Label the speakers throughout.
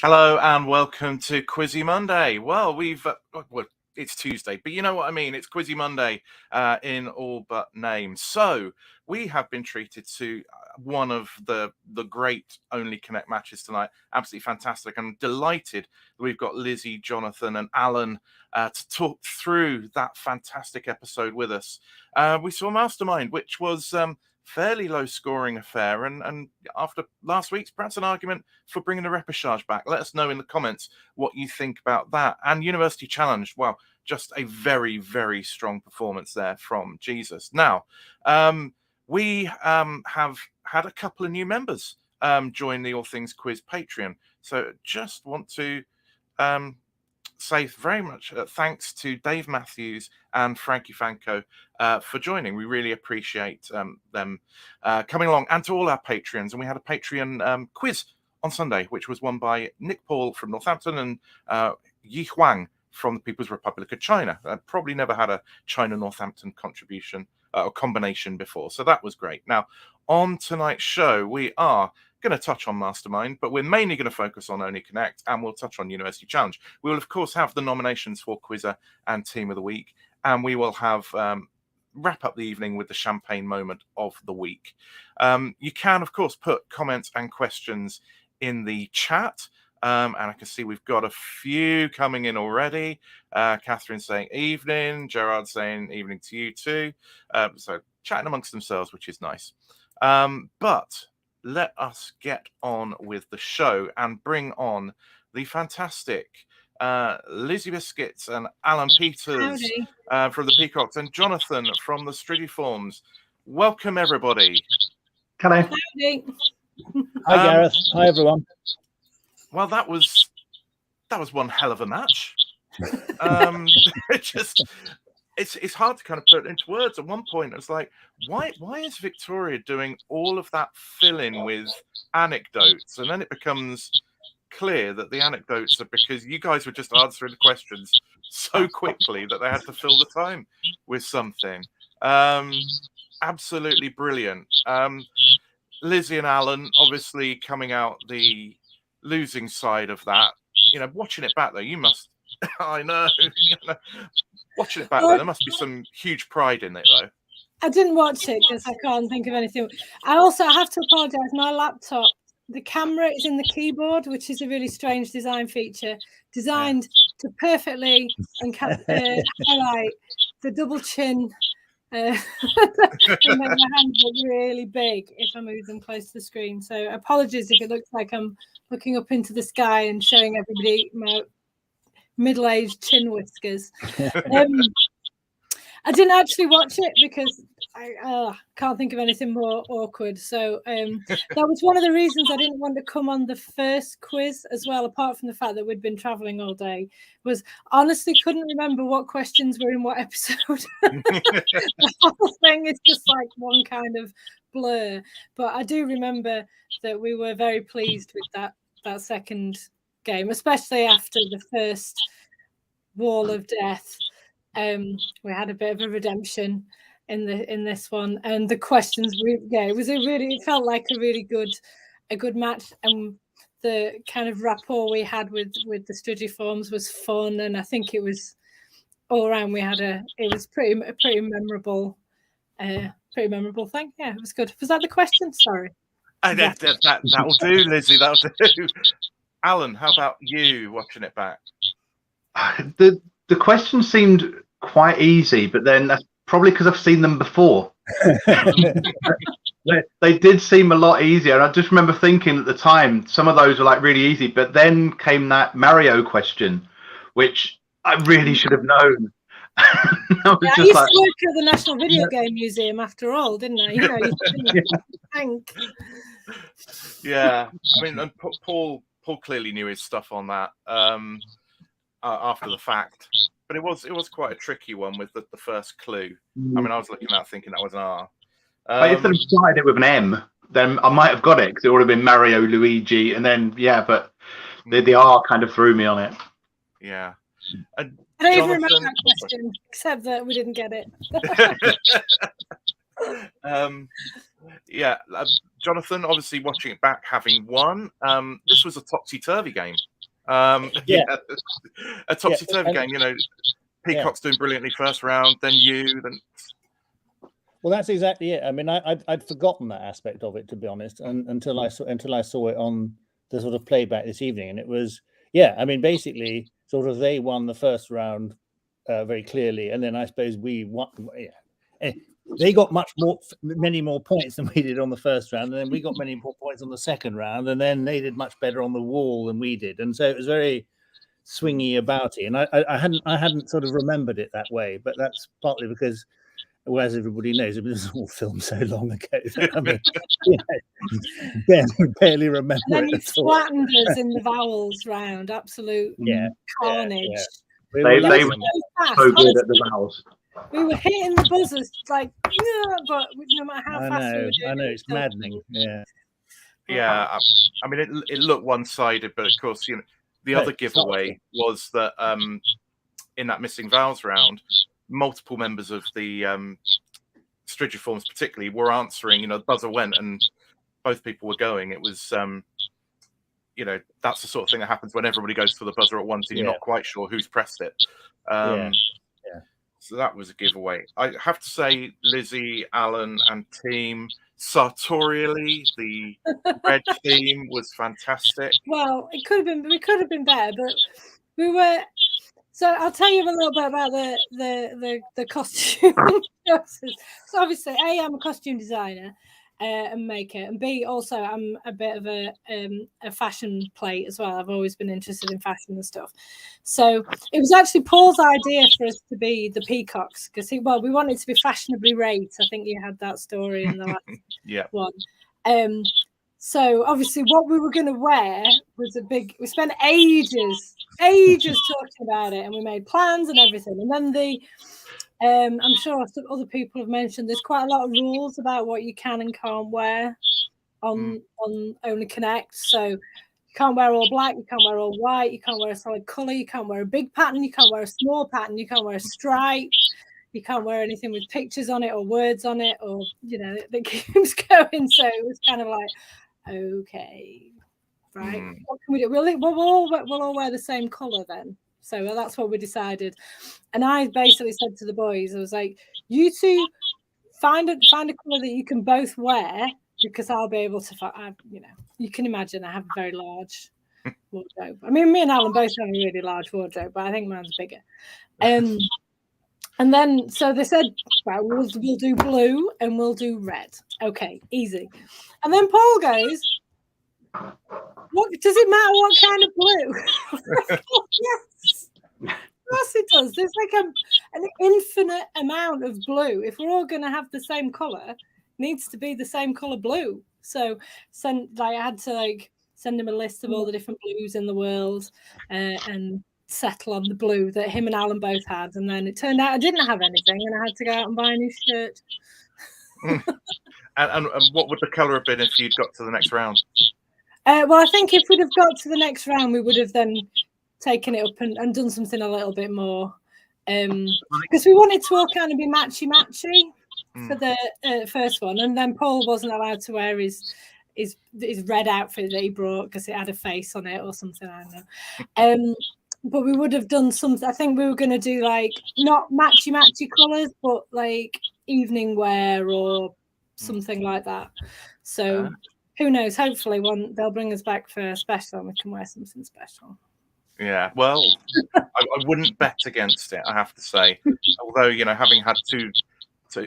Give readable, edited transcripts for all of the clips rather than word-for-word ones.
Speaker 1: Hello and welcome to QUIZZY Monday. Well, it's Tuesday, but you know what I mean. It's QUIZZY Monday in all but name. So we have been treated to one of the great Only Connect matches tonight. Absolutely fantastic. I'm delighted that we've got Lizzie, Jonathan, and Alan to talk through that fantastic episode with us. We saw Mastermind, which was fairly low scoring affair, and after last week's, perhaps an argument for bringing the repechage back. Let us know in the comments what you think about that. And University Challenge, well, just a very, very strong performance there from Jesus. Now, we have had a couple of new members join the All Things Quiz Patreon. So just want to say very much thanks to Dave Matthews and Frankie Fanco for joining. We really appreciate them coming along, and to all our Patreons. And we had a Patreon quiz on Sunday, which was won by Nick Paul from Northampton and Yi Huang from the People's Republic of China. Probably never had a China-Northampton contribution or combination before, so that was great. Now, on tonight's show, we are going to touch on Mastermind, but we're mainly going to focus on Only Connect, and we'll touch on University Challenge. We will, of course, have the nominations for Quizzer and Team of the Week, and we will have wrap up the evening with the champagne moment of the week. You can, of course, put comments and questions in the chat, and I can see we've got a few coming in already. Catherine saying evening, Gerard saying evening to you too. So chatting amongst themselves, which is nice. But let us get on with the show and bring on the fantastic Lizzie Biscuits and Alan Peters from the Peacocks and Jonathan from the Strigiformes. Welcome, everybody.
Speaker 2: Hello.
Speaker 3: Hi, Gareth. Hi, everyone.
Speaker 1: Well, that was one hell of a match. It's hard to kind of put it into words. At one point, it's like, why is Victoria doing all of that fill-in with anecdotes? And then it becomes clear that the anecdotes are because you guys were just answering the questions so quickly that they had to fill the time with something. Absolutely brilliant. Lizzie and Alan obviously coming out the losing side of that. You know, watching it back though, you must. I know. Watching it back there must be some huge pride in it though.
Speaker 4: I didn't watch it because I can't think of anything. I have to apologise. My laptop, the camera is in the keyboard, which is a really strange design feature, designed to perfectly highlight the double chin. And then my hands are really big if I move them close to the screen. So apologies if it looks like I'm looking up into the sky and showing everybody my middle-aged chin whiskers. I didn't actually watch it because I can't think of anything more awkward. So that was one of the reasons I didn't want to come on the first quiz as well, apart from the fact that we'd been traveling all day, was honestly couldn't remember what questions were in what episode. The whole thing is just like one kind of blur. But I do remember that we were very pleased with that second game, especially after the first wall of death. We had a bit of a redemption in this one, and the questions it felt like a really good match, and the kind of rapport we had with the Strigiformes was fun, and I think it was all around it was pretty memorable thing. Yeah, it was good. Was that the question? Sorry.
Speaker 1: That'll do, Lizzie. That'll do. Alan, how about you watching it back?
Speaker 2: The question seemed quite easy, but then that's probably because I've seen them before. They did seem a lot easier. And I just remember thinking at the time, some of those were like really easy, but then came that Mario question, which I really should have known.
Speaker 4: I used to work at the National Video Game Museum after all, didn't I? You know,
Speaker 1: Yeah, I mean, and Paul clearly knew his stuff on that after the fact, but it was quite a tricky one with the first clue. I mean, I was looking at that thinking that was an R.
Speaker 2: If they'd started it with an M, then I might have got it because it would have been Mario, Luigi, and then but the R kind of threw me on it.
Speaker 1: Yeah.
Speaker 4: I don't even remember that question, except that we didn't get it.
Speaker 1: Yeah, Jonathan, obviously watching it back, having won. This was a topsy-turvy game.
Speaker 3: Yeah.
Speaker 1: A topsy-turvy
Speaker 3: and-
Speaker 1: game. You know, Peacocks doing brilliantly first round, then you, then.
Speaker 3: Well, that's exactly it. I mean, I'd forgotten that aspect of it, to be honest, until I saw it on the sort of playback this evening, and it was, yeah. I mean, basically, sort of they won the first round very clearly, and then I suppose we won. Yeah, they got many more points than we did on the first round, and then we got many more points on the second round, and then they did much better on the wall than we did, and so it was very swingy about it. And I hadn't sort of remembered it that way, but that's partly because, well, as everybody knows, it was all filmed so long ago that, I mean, barely remember
Speaker 4: And then
Speaker 3: it
Speaker 4: you
Speaker 3: at all.
Speaker 4: flattened us in the vowels round. Absolute carnage.
Speaker 3: Yeah.
Speaker 2: They
Speaker 4: That
Speaker 2: were
Speaker 4: was fast,
Speaker 2: so good
Speaker 4: honestly.
Speaker 2: at the vowels.
Speaker 4: We were hitting the buzzers like, yeah, but no matter how fast we were doing
Speaker 3: I know,
Speaker 4: it,
Speaker 3: it's maddening. Yeah.
Speaker 1: Yeah, I mean, it looked one-sided, but of course, you know, the other giveaway was that in that missing vowels round, multiple members of the Strigiformes, particularly, were answering. You know, the buzzer went, and both people were going. It was, you know, that's the sort of thing that happens when everybody goes for the buzzer at once, and you're not quite sure who's pressed it. So that was a giveaway. I have to say, Lizzie, Alan, and team, sartorially, the red theme was fantastic.
Speaker 4: Well, we could have been better, but we were. So I'll tell you a little bit about the costume choices. So obviously, A, I'm a costume designer and maker, and B, also I'm a bit of a fashion plate as well. I've always been interested in fashion and stuff. So it was actually Paul's idea for us to be the peacocks, because we wanted to be fashionably rate. I think you had that story in the last one. So obviously what we were going to wear was we spent ages talking about it, and we made plans and everything. And then I'm sure some other people have mentioned there's quite a lot of rules about what you can and can't wear on Only Connect. So you can't wear all black, you can't wear all white, you can't wear a solid color, you can't wear a big pattern, you can't wear a small pattern, you can't wear a stripe, you can't wear anything with pictures on it or words on it, or, you know, it keeps going. So it was kind of like, okay, right, what can we do? We'll all wear the same color then. So that's what we decided. And I basically said to the boys, I was like, you two find a color that you can both wear, because I'll be able to, you know, you can imagine I have a very large wardrobe. I mean, me and Alan both have a really large wardrobe, but I think mine's bigger. And then, so they said, well, we'll do blue and we'll do red. Okay, easy. And then Paul goes, what does it matter what kind of blue? Yes, of course it does. There's like an infinite amount of blue. If we're all going to have the same color, it needs to be the same color blue. So I had to send him a list of all the different blues in the world, and settle on the blue that him and Alan both had. And then it turned out I didn't have anything, and I had to go out and buy a new shirt.
Speaker 1: And what would the color have been if you'd got to the next round?
Speaker 4: Well, I think if we'd have got to the next round, we would have then taken it up and done something a little bit more, because we wanted to all kind of be matchy for the first one, and then Paul wasn't allowed to wear his red outfit that he brought because it had a face on it or something, I don't know. But we would have done something. I think we were going to do like not matchy colours, but like evening wear or something like that. So who knows? Hopefully, they'll bring us back for a special, and we can wear something special.
Speaker 1: Yeah, well, I wouldn't bet against it, I have to say. Although, you know, having had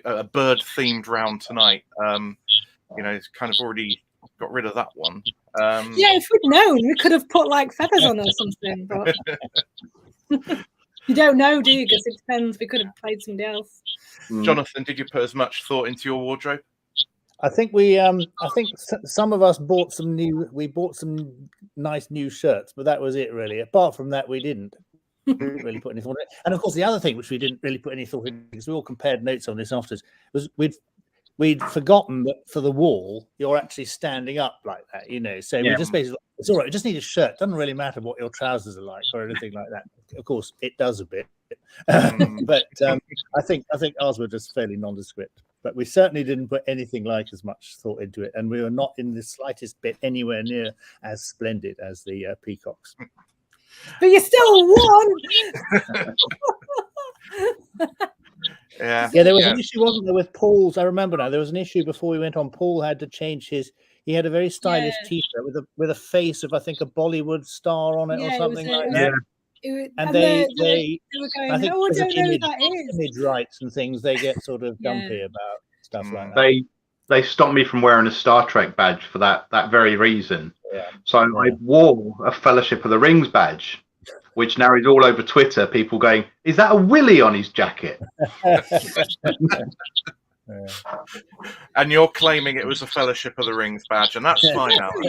Speaker 1: a bird-themed round tonight, you know, it's kind of already got rid of that one.
Speaker 4: Yeah, if we'd known, we could have put like feathers on or something. But you don't know, do you? Because it depends. We could have played somebody else.
Speaker 1: Jonathan, did you put as much thought into your wardrobe?
Speaker 3: I think some of us bought some nice new shirts, but that was it really. Apart from that, we didn't really put any thought in it. And of course, the other thing which we didn't really put any thought in, because we all compared notes on this afterwards, was we'd forgotten that for the wall you're actually standing up like that, you know. So we just basically, it's all right. You just need a shirt. Doesn't really matter what your trousers are like or anything like that. Of course, it does a bit, but I think ours were just fairly nondescript. but we certainly didn't put anything like as much thought into it, and we were not in the slightest bit anywhere near as splendid as the Peacocks.
Speaker 4: But you still won.
Speaker 1: Yeah.
Speaker 3: Yeah, there was an issue, wasn't there, with Paul's? I remember now. There was an issue before we went on. Paul had to change his. He had a very stylish T-shirt with a face of, I think, a Bollywood star on it or something like that. And they
Speaker 4: were going,
Speaker 3: I think
Speaker 4: oh, I
Speaker 3: because of
Speaker 4: don't know who that is.
Speaker 3: image rights and things, they get sort of dumpy about stuff like that.
Speaker 2: They stopped me from wearing a Star Trek badge for that very reason.
Speaker 3: Yeah.
Speaker 2: So I wore a Fellowship of the Rings badge, which now is all over Twitter. People going, "Is that a Willy on his jacket?"
Speaker 1: And you're claiming it was a Fellowship of the Rings badge, and that's fine, Alan.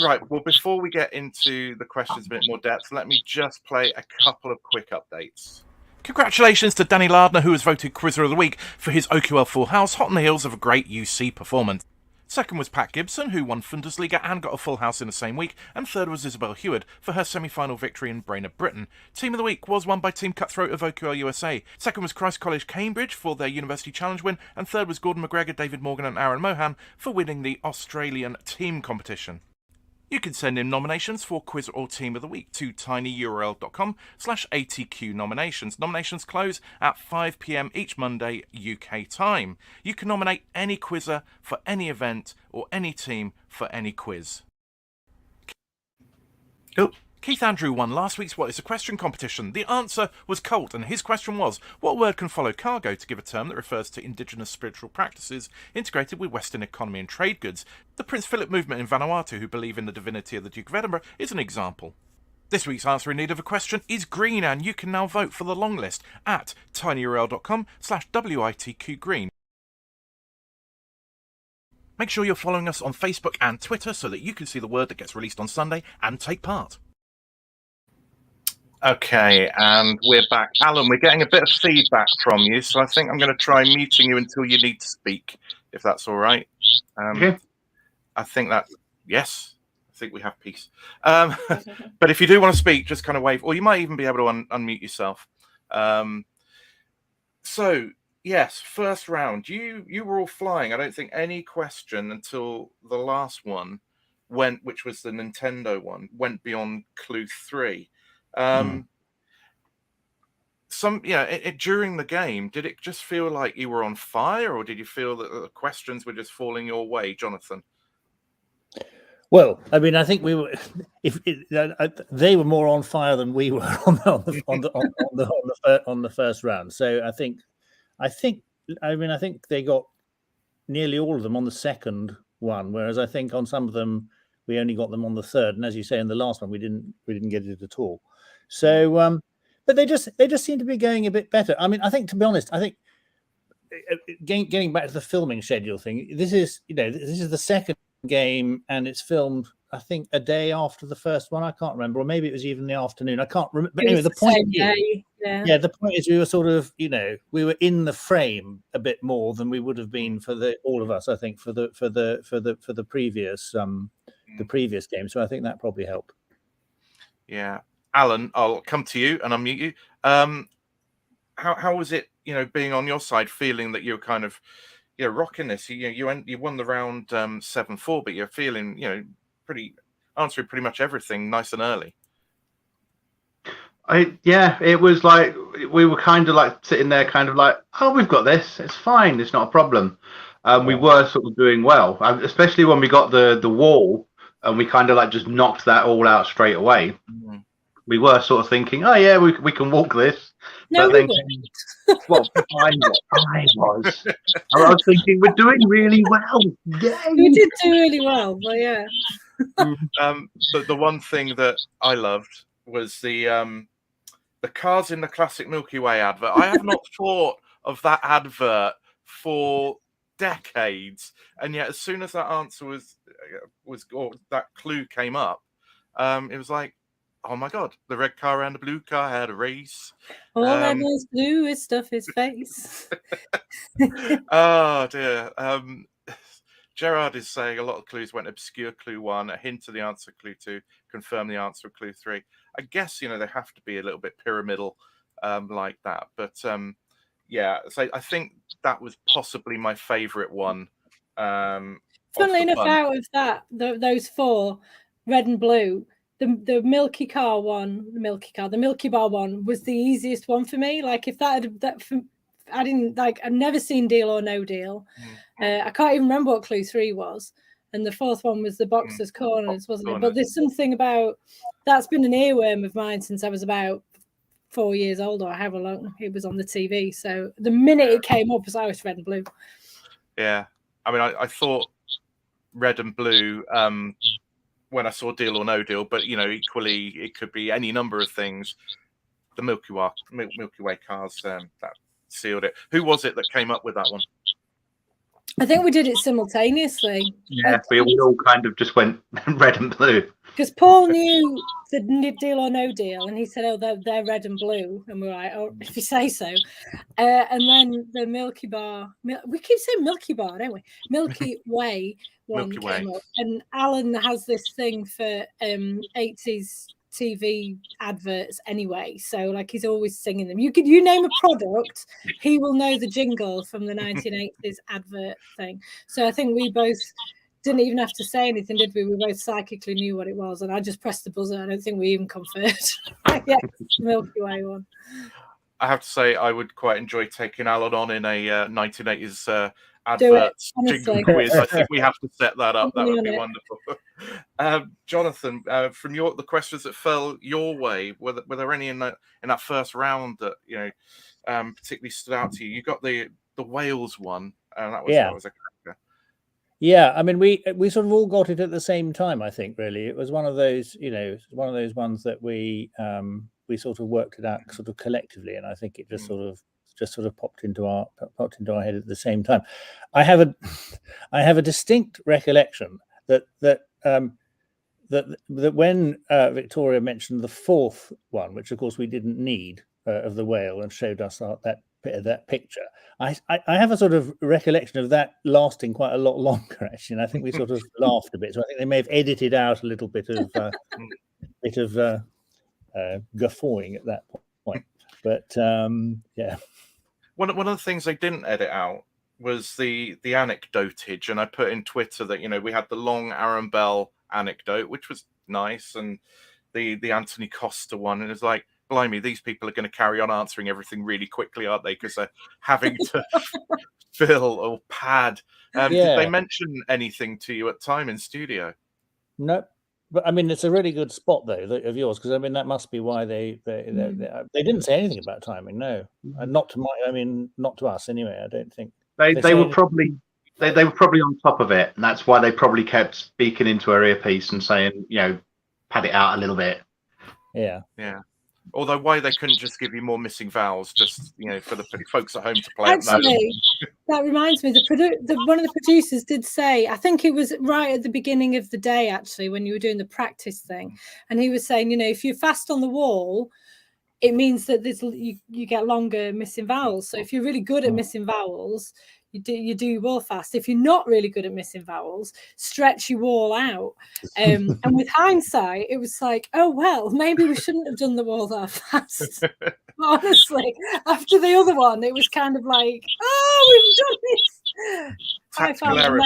Speaker 1: Right. Well, before we get into the questions a bit more depth, let me just play a couple of quick updates. Congratulations to Danny Lardner, who was voted Quizzer of the Week for his OQL Full House, hot on the heels of a great UC performance. Second was Pat Gibson, who won Bundesliga and got a full house in the same week. And third was Isabel Heward for her semi-final victory in Brainerd, Britain. Team of the Week was won by Team Cutthroat of OQL USA. Second was Christ College Cambridge for their University Challenge win. And third was Gordon McGregor, David Morgan and Aaron Mohan for winning the Australian team competition. You can send in nominations for Quiz or Team of the Week to tinyurl.com/ATQ nominations. Nominations close at 5 p.m. each Monday UK time. You can nominate any quizzer for any event or any team for any quiz. Oh. Keith Andrew won last week's What is a Question competition. The answer was Colt, and his question was, what word can follow cargo to give a term that refers to indigenous spiritual practices integrated with Western economy and trade goods? The Prince Philip movement in Vanuatu, who believe in the divinity of the Duke of Edinburgh, is an example. This week's answer in need of a question is green, and you can now vote for the long list at tinyurl.com/WITQgreen. Make sure you're following us on Facebook and Twitter so that you can see the word that gets released on Sunday and take part. Okay, and we're back. Alan, we're getting a bit of feedback from you, so I think I'm going to try muting you until you need to speak, if that's all right.
Speaker 2: Okay.
Speaker 1: I think that, yes, I think we have peace. But if you do want to speak, just kind of wave, or you might even be able to unmute yourself. So, yes, first round, you were all flying. I don't think any question until the last one went, which was the Nintendo one, went beyond clue 3. During the game, did it just feel like you were on fire, or did you feel that the questions were just falling your way, Jonathan?
Speaker 3: Well, I mean, I think we were. They were more on fire than we were on the first round. So I think they got nearly all of them on the second one, whereas I think on some of them we only got them on the third. And as you say, in the last one we didn't get it at all. So, but they just seem to be going a bit better. I mean, I think, to be honest, I think getting back to the filming schedule thing, this is the second game, and it's filmed, I think, a day after the first one. I can't remember, or maybe it was even the afternoon. I can't remember. But anyway, the point is, we were sort of, we were in the frame a bit more than we would have been for all of us. I think for the previous game. So I think that probably helped.
Speaker 1: Yeah. Alan, I'll come to you and unmute you. How was it, being on your side, feeling that you're kind of, rocking this? You won the round 7-4, but you're feeling, answering pretty much everything nice and early.
Speaker 2: It was like we were kind of like sitting there, kind of like, oh, we've got this. It's fine. It's not a problem. We were sort of doing well, especially when we got the wall, and we kind of like just knocked that all out straight away. Mm-hmm. We were sort of thinking, oh yeah, we can walk this.
Speaker 4: No,
Speaker 2: but then, well, I was thinking we're doing really well. Yay!
Speaker 4: We did do really well, but yeah.
Speaker 1: The one thing that I loved was the cards in the classic Milky Way advert. I have not thought of that advert for decades, and yet as soon as that answer was or that clue came up, it was like, oh my God, the red car and the blue car had a race.
Speaker 4: All I must do is stuff his face.
Speaker 1: Oh dear. Gerard is saying a lot of clues went obscure clue 1, a hint of the answer clue 2, confirm the answer clue 3. I guess, they have to be a little bit pyramidal like that. But yeah, so I think that was possibly my favourite one.
Speaker 4: Funnily enough, out of that, those four, red and blue, the Milky Bar one was the easiest one for me. Like if I didn't like, I've never seen Deal or No Deal. I can't even remember what Clue 3 was. And the fourth one was the Boxer's Corners, wasn't it? But there's something about that's been an earworm of mine since I was about 4 years old, or however long it was on the TV. So the minute it came up, I was red and blue.
Speaker 1: Yeah, I mean, I thought red and blue when I saw Deal or No Deal, but equally it could be any number of things. The Milky Way cars that sealed it. Who was it that came up with that one?
Speaker 4: I think we did it simultaneously.
Speaker 2: Yeah, we all kind of just went red and blue.
Speaker 4: Because Paul knew the Deal or No Deal, and he said, "Oh, they're red and blue," and we're like, "Oh, if you say so." And then the Milky Bar, we keep saying Milky Bar, don't we? Milky Way one
Speaker 1: Milky Way.
Speaker 4: came up, and Alan has this thing for 80s TV adverts anyway, so like he's always singing them. You name a product, he will know the jingle from the 1980s advert thing. So I think we both didn't even have to say anything, did we? We both psychically knew what it was, and I just pressed the buzzer. I don't think we even conferred. Yeah, Milky Way one.
Speaker 1: I have to say, I would quite enjoy taking Alan on in a 1980s adverts jingle quiz. I think we have to set that up. That would be wonderful. Jonathan, from the questions that fell your way, were there any in that first round that particularly stood out to you? You got the Wales one, and that was a cracker.
Speaker 3: Yeah, I mean, we sort of all got it at the same time. I think really it was one of those, ones that we sort of worked it out sort of collectively, and I think it just sort of popped into our head at the same time. I have a distinct recollection that when Victoria mentioned the fourth one, which of course we didn't need, of the whale, and showed us that picture, I have a sort of recollection of that lasting quite a lot longer, actually, and I think we sort of laughed a bit. So I think they may have edited out a little bit of guffawing at that point. But yeah.
Speaker 1: One of the things they didn't edit out was the anecdotage, and I put in Twitter that we had the long Aaron Bell anecdote, which was nice, and the Anthony Costa one, and it's like, blimey, these people are going to carry on answering everything really quickly, aren't they? Because they're having to fill or pad. Did they mention anything to you at time in studio?
Speaker 3: No. But I mean, it's a really good spot though of yours, because I mean that must be why they didn't say anything about timing. No, not to us anyway. I don't think
Speaker 2: they were probably they were probably on top of it, and that's why they probably kept speaking into her earpiece and saying, pad it out a little bit.
Speaker 3: Yeah.
Speaker 1: Although why they couldn't just give you more missing vowels, just for the folks at home to play.
Speaker 4: Actually, that reminds me. One of the producers did say, I think it was right at the beginning of the day, actually, when you were doing the practice thing, and he was saying, if you're fast on the wall, it means that you get longer missing vowels. So if you're really good at missing vowels, you do your wall fast. If you're not really good at missing vowels, stretch your wall out. And with hindsight, it was like, oh well, maybe we shouldn't have done the wall that fast. But honestly, after the other one, it was kind of like, oh, we've done this.
Speaker 1: Tactical error,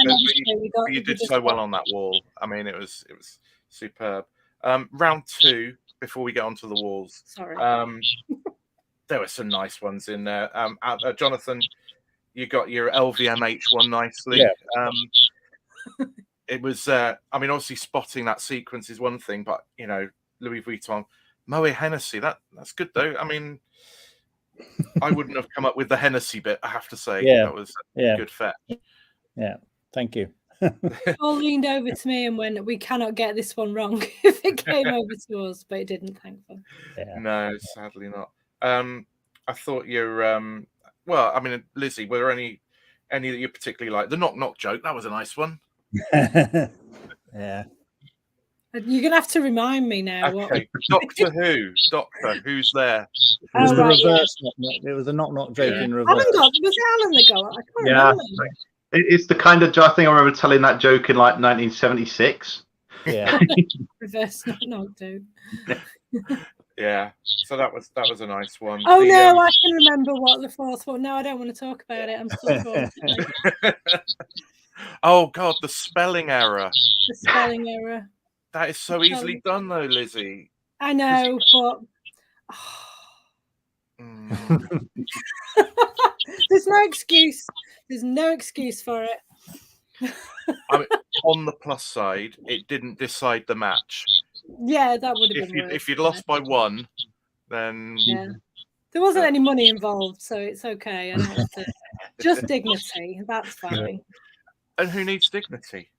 Speaker 1: you did so well on that wall. I mean, it was superb. Round two, before we get onto the walls.
Speaker 4: Sorry.
Speaker 1: There were some nice ones in there. Jonathan, you got your LVMH one nicely.
Speaker 3: Yeah.
Speaker 1: It was, obviously spotting that sequence is one thing, but, Louis Vuitton, Moet Hennessy, that's good though. I mean, I wouldn't have come up with the Hennessy bit, I have to say.
Speaker 3: Yeah.
Speaker 1: That was a good fetch.
Speaker 3: Yeah, thank you.
Speaker 4: Paul leaned over to me and went, we cannot get this one wrong if it came over to us, but it didn't, thankfully.
Speaker 3: Yeah.
Speaker 1: No, sadly not. I thought you're... Lizzie, were there any that you particularly like? The knock joke, that was a nice one.
Speaker 3: Yeah.
Speaker 4: You're gonna have to remind me now.
Speaker 1: Okay. Doctor who's there?
Speaker 3: It was the reverse. It was a knock joke in reverse.
Speaker 4: Was it Alan the goer? I can't remember.
Speaker 2: It's the kind of I think I remember telling that joke in like 1976.
Speaker 3: Yeah.
Speaker 4: Reverse knock joke.
Speaker 1: Yeah. So that was a nice one.
Speaker 4: Oh no, I can remember what the fourth one. No, I don't want to talk about it. I'm still torn.
Speaker 1: Oh God, the spelling error.
Speaker 4: The spelling error.
Speaker 1: That is so easily done, though, Lizzie.
Speaker 4: I know, but there's no excuse. There's no excuse for it.
Speaker 1: I mean, on the plus side, it didn't decide the match.
Speaker 4: Yeah, that would have been worse.
Speaker 1: If you'd lost by one, then
Speaker 4: there wasn't any money involved, so it's okay. I don't have to. Just dignity. That's fine.
Speaker 1: And who needs dignity?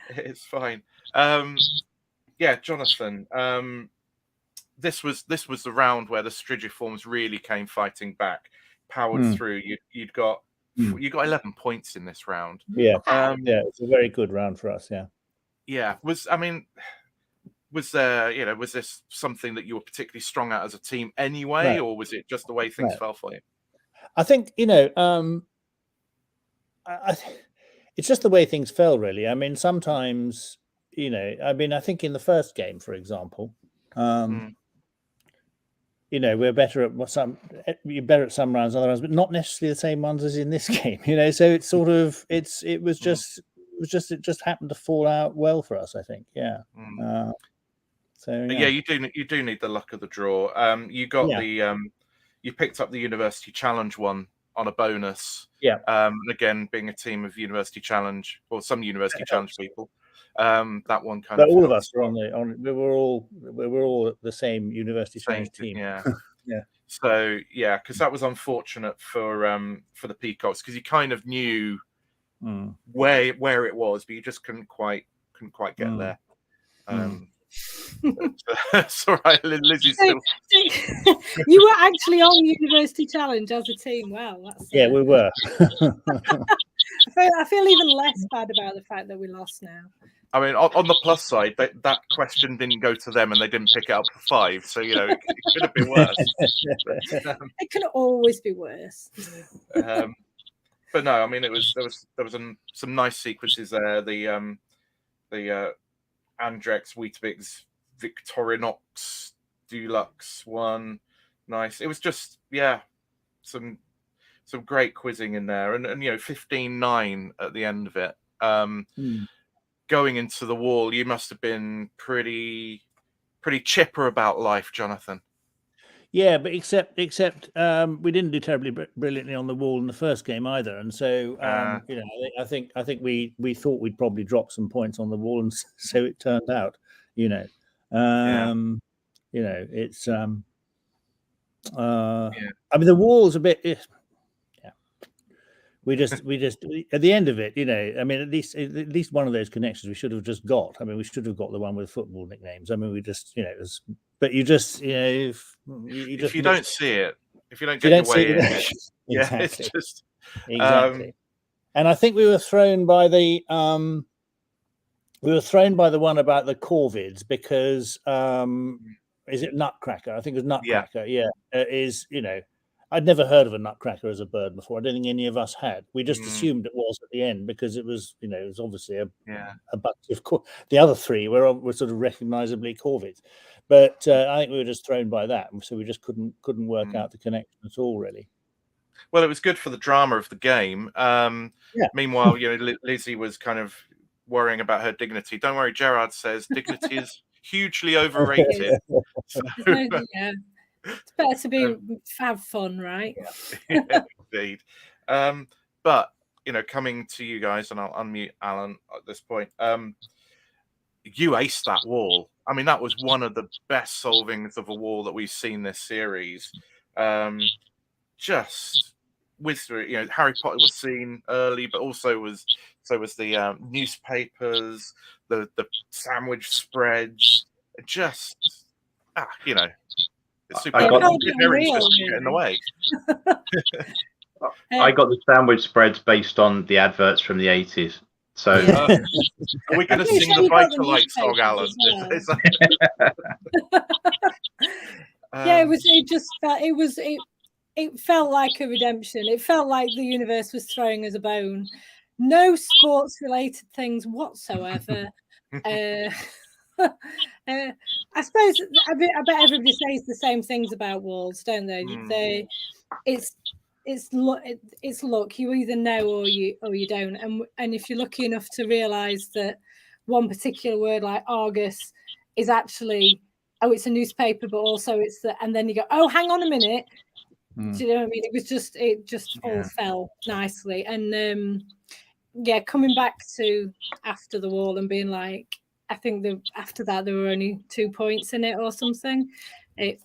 Speaker 1: It's fine. Yeah, Jonathan. This was the round where the Strigiformes really came fighting back, powered through. You got 11 points in this round.
Speaker 3: Yeah, it's a very good round for us. Yeah.
Speaker 1: Was there, was this something that you were particularly strong at as a team anyway, or was it just the way things fell for you?
Speaker 3: I think it's just the way things fell, really. I mean, sometimes, I think in the first game, for example, we're better at some rounds, other rounds, but not necessarily the same ones as in this game. So it's sort of it just happened to fall out well for us, I think. Yeah.
Speaker 1: You do need the luck of the draw. You got you picked up the University Challenge one on a bonus.
Speaker 3: Yeah.
Speaker 1: Again, being a team of University Challenge or some University Challenge people, that one kind of.
Speaker 3: All of us were we were all the same University Challenge team.
Speaker 1: Yeah.
Speaker 3: Yeah.
Speaker 1: So because that was unfortunate for the Peacocks, because you kind of knew where it was, but you just couldn't quite get there. It's all right, Lizzie.
Speaker 4: You were actually on University Challenge as a team. Wow, that's
Speaker 3: we were.
Speaker 4: I feel even less bad about the fact that we lost now.
Speaker 1: I mean, on the plus side, that question didn't go to them, and they didn't pick it up for 5. So it could have been worse.
Speaker 4: It can always be worse.
Speaker 1: But no, I mean, there was some nice sequences there. The Andrex, Weetabix, Victorinox, Dulux one, nice. It was just some great quizzing in there, and 15-9 at the end of it. Going into the wall, you must have been pretty chipper about life, Jonathan.
Speaker 3: Yeah, but except we didn't do terribly brilliantly on the wall in the first game either, and so I think we thought we'd probably drop some points on the wall, and so it turned out. It's I mean, the wall's a bit. We just at the end of it, I mean, at least one of those connections we should have just got. I mean, we should have got the one with football nicknames. I mean, we just, it was, but you just, if you
Speaker 1: don't see it, if you don't get your way in,
Speaker 3: exactly.
Speaker 1: It's just
Speaker 3: exactly. And I think we were thrown by the one about the corvids because is it nutcracker? I think it was nutcracker. Yeah, I'd never heard of a nutcracker as a bird before. I don't think any of us had. We just assumed it was at the end because it was, it was obviously a bunch of the other 3 were sort of recognizably corvids. But I think we were just thrown by that, so we just couldn't work out the connection at all, really.
Speaker 1: Well, it was good for the drama of the game. Meanwhile, Lizzie was kind of worrying about her dignity. Don't worry, Gerard says dignity is hugely overrated. So,
Speaker 4: it's better to have fun, right?
Speaker 1: Yeah, indeed. But coming to you guys, and I'll unmute Alan at this point. You aced that wall. I mean, that was one of the best solvings of a wall that we've seen this series. Just with Harry Potter was seen early, but also was the newspapers, the sandwich spreads. Just it's super.
Speaker 2: I got
Speaker 1: in the way.
Speaker 2: I got the sandwich spreads based on the adverts from the 80s. So
Speaker 1: are we going to sing the Vitalite song, Alan?
Speaker 4: It felt like a redemption. It felt like the universe was throwing us a bone. No sports related things whatsoever. I suppose I bet everybody says the same things about walls, don't they? It's luck. You either know or you don't. And if you're lucky enough to realise that one particular word like Argus is actually, oh, it's a newspaper, but also it's the, and then you go, oh, hang on a minute. Do you know what I mean? It just all fell nicely. And coming back to After the Wall and being like, I think after that there were only 2 points in it or something. It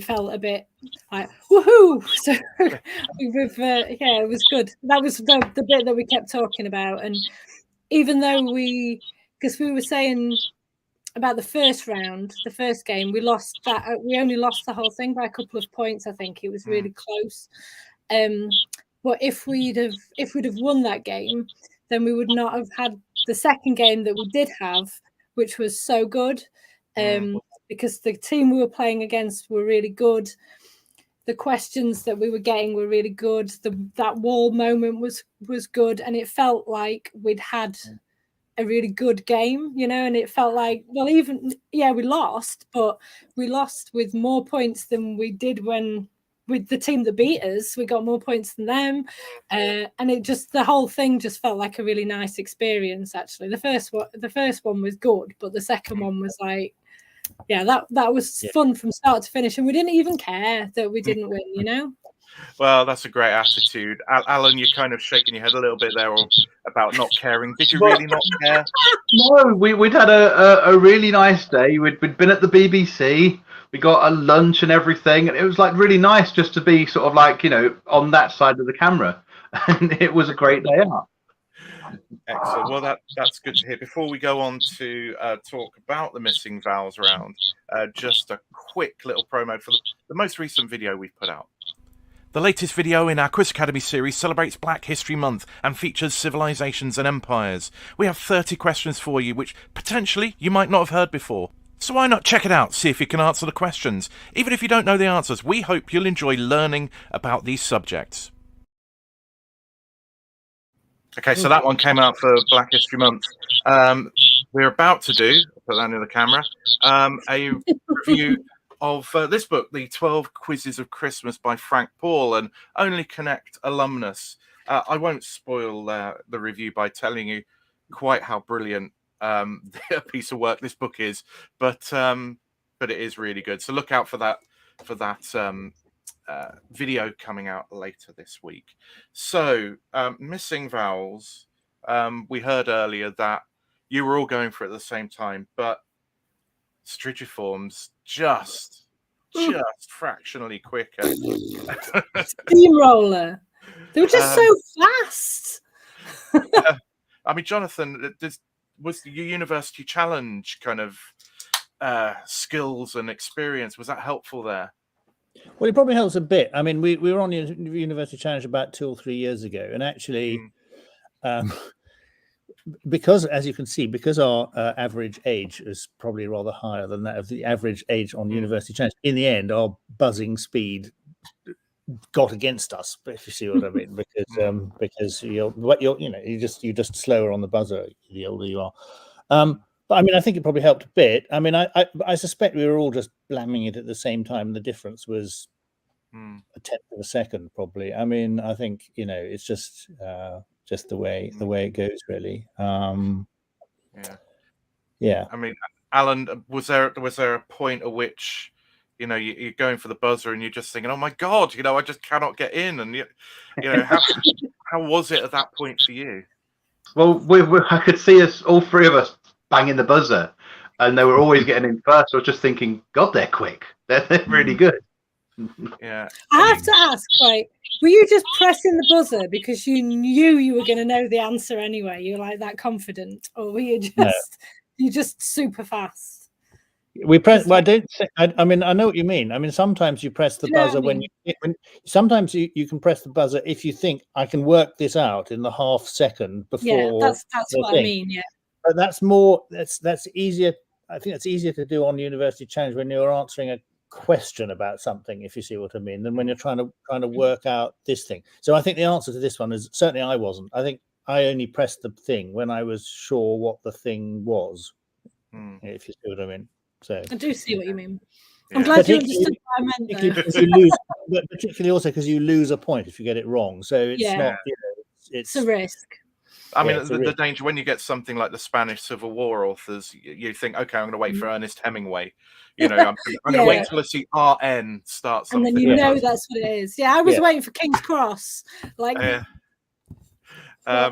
Speaker 4: felt a bit like woohoo. So it was good. That was the bit that we kept talking about. And even though because we were saying about the first round, the first game, we lost that. We only lost the whole thing by a couple of points. I think it was really close. But if we'd have won that game, then we would not have had the second game that we did have, which was so good. Because the team we were playing against were really good. The questions that we were getting were really good. That wall moment was good, and it felt like we'd had a really good game, and it felt like, well, we lost, but we lost with more points than we did with the team that beat us. We got more points than them, and the whole thing just felt like a really nice experience. Actually, the first one was good, but the second one was like, that was fun from start to finish, and we didn't even care that we didn't win.
Speaker 1: Well, that's a great attitude. Alan, you're kind of shaking your head a little bit there about not caring. Did you really not care?
Speaker 2: No, we'd had a really nice day. We'd been at the BBC. We got a lunch and everything, and it was like really nice just to be sort of like, on that side of the camera. And it was a great day out.
Speaker 1: Excellent. Well, that's good to hear. Before we go on to talk about the Missing Vowels round, just a quick little promo for the most recent video we've put out. The latest video in our Quiz Academy series celebrates Black History Month and features civilizations and empires. We have 30 questions for you, which potentially you might not have heard before. So why not check it out, see if you can answer the questions. Even if you don't know the answers, we hope you'll enjoy learning about these subjects. Okay, so that one came out for Black History Month. We're about to do, put that in the camera, a review of this book, The 12 Quizzes of Christmas by Frank Paul, an Only Connect alumnus. I won't spoil the review by telling you quite how brilliant a piece of work this book is, but it is really good. So look out for that video coming out later this week. So Missing Vowels, we heard earlier that you were all going for it at the same time, but Strigiformes just fractionally quicker.
Speaker 4: Steamroller. They were just so fast.
Speaker 1: I mean, Jonathan, was your university challenge kind of skills and experience, was that helpful there?
Speaker 3: Well, it probably helps a bit. I mean, we were on the University Challenge about 2 or 3 years ago, and actually, because, as you can see, because our average age is probably rather higher than that of the average age on University Challenge, in the end, our buzzing speed got against us, if you see what I mean, because you're just slower on the buzzer the older you are. But I mean, I think it probably helped a bit. I mean, I suspect we were all just blamming it at the same time. The difference was a tenth of a second, probably. I mean, I think it's just the way it goes, really. Yeah.
Speaker 1: I mean, Alan, was there a point at which you're going for the buzzer and you're just thinking, oh my God, I just cannot get in, and how was it at that point for you?
Speaker 2: Well, I could see us, all three of us, banging the buzzer, and they were always getting in first. I was just thinking, God, they're quick. They're really good.
Speaker 1: Yeah.
Speaker 4: I have to ask, were you just pressing the buzzer because you knew you were going to know the answer anyway? You're like that confident, or were you just you're just super fast?
Speaker 3: We press. Well, I don't. I mean, I know what you mean. I mean, sometimes you press the buzzer when sometimes you can press the buzzer if you think I can work this out in the half second before.
Speaker 4: Yeah, that's what I mean. Yeah.
Speaker 3: But that's easier. I think that's easier to do on University Challenge when you're answering a question about something, if you see what I mean, than when you're trying to work out this thing. So I think the answer to this one is certainly I wasn't. I think I only pressed the thing when I was sure what the thing was. if you see what I mean. So
Speaker 4: I do see what you mean.
Speaker 1: Yeah.
Speaker 4: I'm glad you understood what I meant, though.
Speaker 3: Because you lose, but particularly also because you lose a point if you get it wrong. So it's
Speaker 4: Yeah.
Speaker 3: not, you know,
Speaker 4: It's a risk.
Speaker 1: I mean,
Speaker 3: Yeah, it's a
Speaker 1: the
Speaker 3: risk.
Speaker 1: danger when you get something like the Spanish Civil War authors, you think, okay, I'm going to wait for Ernest Hemingway. You know, I'm going to wait till I see RN start something.
Speaker 4: And then you know that's what it is. Yeah, I was waiting for King's Cross. Like,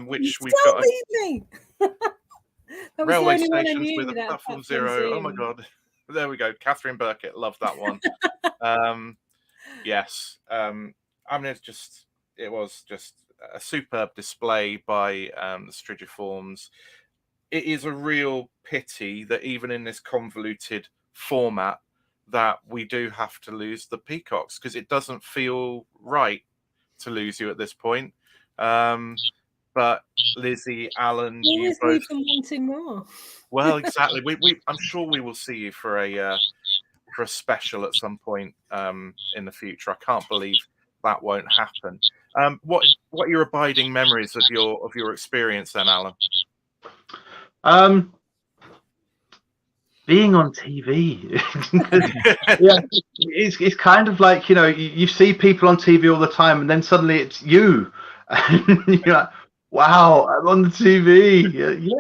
Speaker 1: which we've
Speaker 4: still
Speaker 1: got
Speaker 4: need me. That was
Speaker 1: railway
Speaker 4: the only one I
Speaker 1: stations
Speaker 4: knew
Speaker 1: with a
Speaker 4: that
Speaker 1: platform
Speaker 4: I've
Speaker 1: zero. Oh my
Speaker 4: seen.
Speaker 1: God. There we go. Catherine Burkett. Love that one. Yes. I mean, it was just a superb display by the Strigiformes. It is a real pity that even in this convoluted format that we do have to lose the Peacocks, because it doesn't feel right to lose you at this point. But Lizzie, Alan, you both
Speaker 4: leave them wanting more.
Speaker 1: Well, exactly. I'm sure we will see you for a special at some point in the future. I can't believe that won't happen. What are your abiding memories of your experience then, Alan?
Speaker 2: Being on TV. Yeah, it's kind of like, you know, you see people on TV all the time, and then suddenly it's you, and you're like, wow, I'm on the TV. Yay.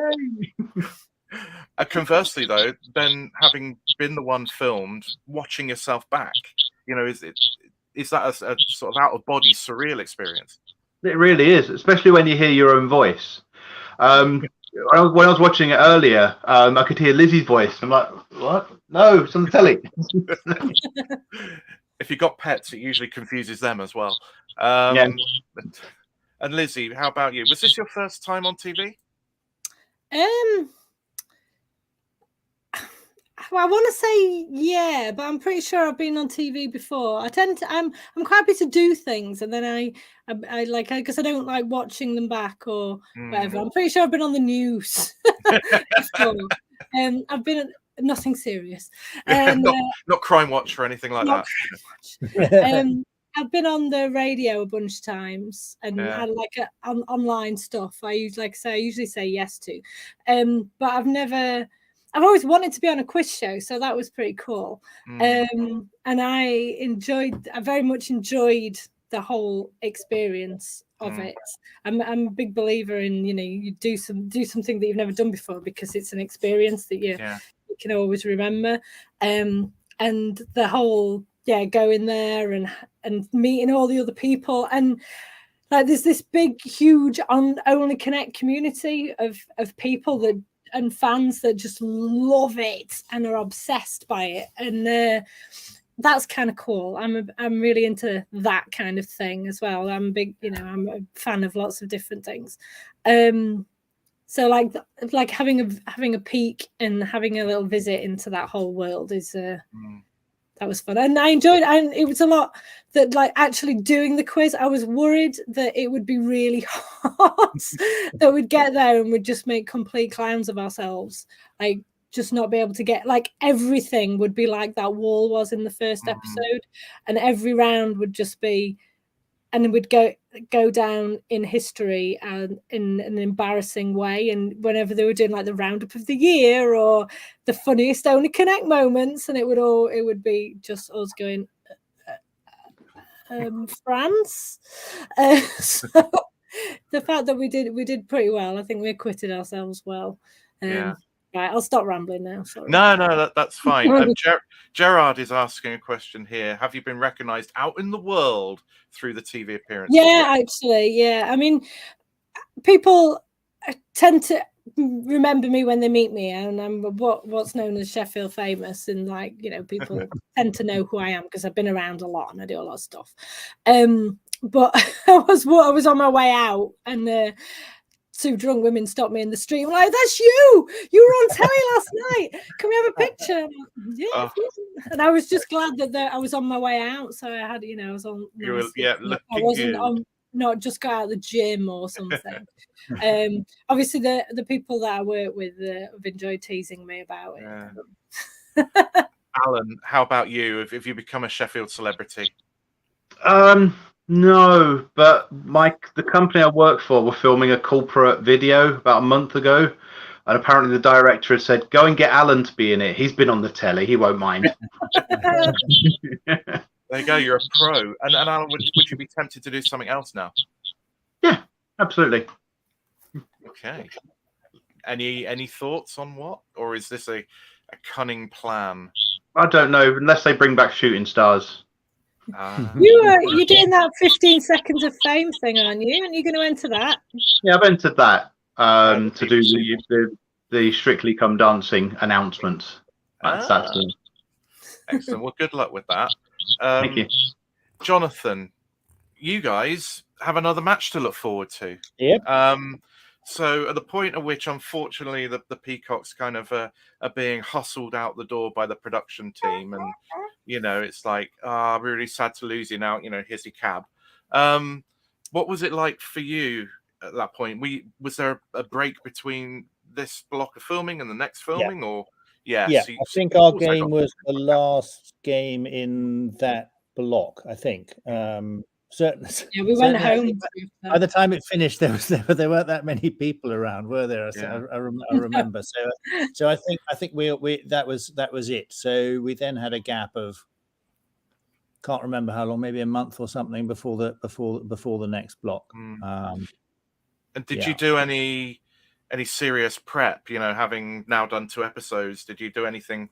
Speaker 1: Conversely, though, then having been the one filmed, watching yourself back, you know, is that a sort of out of body surreal experience?
Speaker 2: It really is, especially when you hear your own voice. When I was watching it earlier, I could hear Lizzie's voice. I'm like, what? No, it's on the telly.
Speaker 1: If you've got pets, it usually confuses them as well.
Speaker 2: Yeah.
Speaker 1: And Lizzie, how about you? Was this your first time on TV?
Speaker 4: Well, I want to say yeah, but I'm pretty sure I've been on TV before. I'm quite happy to do things, and then I like, because I don't like watching them back or whatever. I'm pretty sure I've been on the news before. I've been nothing serious,
Speaker 1: not Crime Watch or anything like that.
Speaker 4: I've been on the radio a bunch of times, and I like online stuff. I usually say yes to, but I've always wanted to be on a quiz show, so that was pretty cool. And I very much enjoyed the whole experience of it. I'm a big believer in, you know, you do something that you've never done before, because it's an experience that you can always remember. And the whole going there and meeting all the other people, and like there's this big huge Only Connect community of people that and fans that just love it and are obsessed by it, and that's kind of cool. I'm really into that kind of thing as well. I'm a fan of lots of different things. So like having a peek and having a little visit into that whole world is that was fun, and I enjoyed it. And it was a lot that, like, actually doing the quiz, I was worried that it would be really hard, that we'd get there and we'd just make complete clowns of ourselves, like just not be able to get, like, everything would be like that wall was in the first episode, and every round would just be, and it would go down in history and in an embarrassing way. And whenever they were doing like the roundup of the year or the funniest Only Connect moments, and it would be just us going France. So the fact that we did pretty well, I think we acquitted ourselves well. Right, I'll stop rambling now. Sorry.
Speaker 1: No, that's fine. Gerard is asking a question here. Have you been recognised out in the world through the TV appearances?
Speaker 4: Yeah, actually, yeah. I mean, people tend to remember me when they meet me, and I'm what's known as Sheffield famous, and, like, you know, people tend to know who I am because I've been around a lot and I do a lot of stuff. But I was on my way out, and two drunk women stopped me in the street. I'm like, "That's you! You were on telly last night. Can we have a picture?" Yeah. And I was just glad that I was on my way out, so I had, you know, I was on. I wasn't on, not just got out of the gym or something. Obviously, the people that I work with have enjoyed teasing me about it.
Speaker 1: Alan, how about you? Have you become a Sheffield celebrity?
Speaker 2: No, but the company I work for were filming a corporate video about a month ago, And apparently the director has said, "Go and get Alan to be in it. He's been on the telly. He won't mind."
Speaker 1: There you go. You're a pro. And Alan, would you be tempted to do something else now?
Speaker 2: Yeah, absolutely.
Speaker 1: Okay. Any thoughts on what, or is this a cunning plan?
Speaker 2: I don't know, unless they bring back Shooting Stars.
Speaker 4: You're doing that 15 seconds of fame thing, aren't you? Aren't you going to enter that?
Speaker 2: Yeah, I've entered that to do the Strictly Come Dancing announcements. That's
Speaker 1: Excellent. Well, good luck with that.
Speaker 2: Thank you,
Speaker 1: Jonathan. You guys have another match to look forward to.
Speaker 3: Yep.
Speaker 1: So at the point at which, unfortunately, the Peacocks kind of are being hustled out the door by the production team, and it's like, really sad to lose you now. Here's your cab. What was it like for you at that point? Was there a break between this block of filming and the next filming, or? Yeah,
Speaker 3: Yeah,
Speaker 1: so
Speaker 3: I think our game was the last game in that block. I think. Certainly.
Speaker 4: Yeah, we went home.
Speaker 3: By the time it finished, there weren't that many people around, were there?
Speaker 1: Yeah.
Speaker 3: I remember. So I think we that was it. So we then had a gap of, can't remember how long, maybe a month or something before the next block.
Speaker 1: And did you do any serious prep? Having now done 2 episodes, did you do anything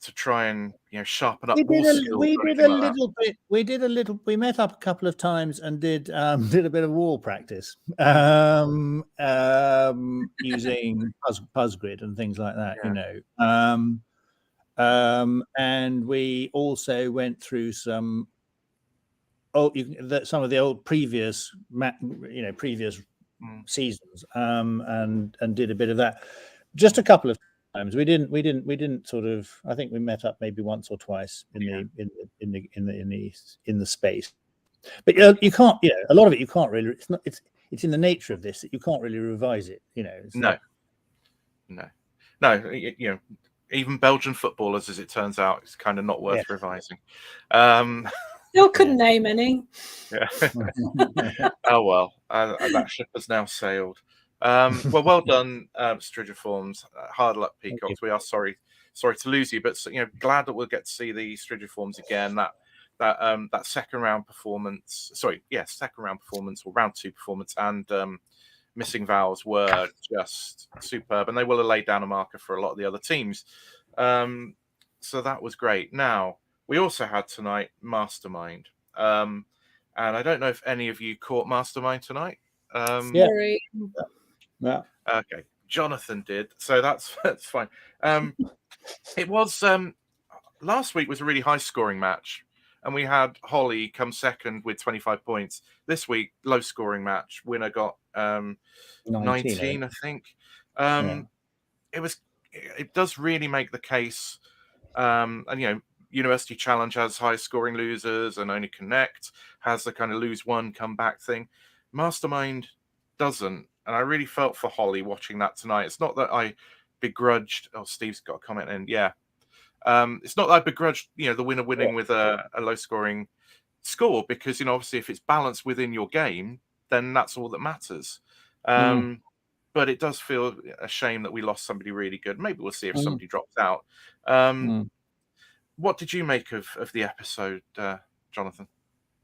Speaker 1: to try and sharpen up? We
Speaker 3: did a little. We met up a couple of times and did a bit of wall practice using Puzzgrid and things like that. And we also went through some of the old previous seasons and did a bit of that. Just a couple of times. We didn't sort of. I think we met up maybe once or twice in the space. But you can't. A lot of it you can't really. It's in the nature of this that you can't really revise it.
Speaker 1: No. Even Belgian footballers, as it turns out, it's kind of not worth revising.
Speaker 4: Still couldn't name any.
Speaker 1: Yeah. Oh well, that ship has now sailed. Well done, Strigiformes. Hard luck, Peacocks. We are sorry to lose you, but glad that we'll get to see the Strigiformes again. That second round performance. Second round performance or round 2 performance and Missing Vowels were just superb, and they will have laid down a marker for a lot of the other teams. So that was great. Now we also had tonight Mastermind, and I don't know if any of you caught Mastermind tonight.
Speaker 4: Sorry.
Speaker 3: Yeah.
Speaker 1: Okay, Jonathan did, so that's fine. It was last week was a really high scoring match, and we had Holly come second with 25 points. This week, low scoring match. Winner got 19, I think. It does really make the case, and University Challenge has high scoring losers, and Only Connect has the kind of lose one come back thing. Mastermind doesn't. And I really felt for Holly watching that tonight. It's not that I begrudged. Oh, Steve's got a comment in. Yeah. It's not that I begrudged, the winner winning with a low scoring score, because, obviously if it's balanced within your game, then that's all that matters. But it does feel a shame that we lost somebody really good. Maybe we'll see if somebody drops out. What did you make of the episode, Jonathan?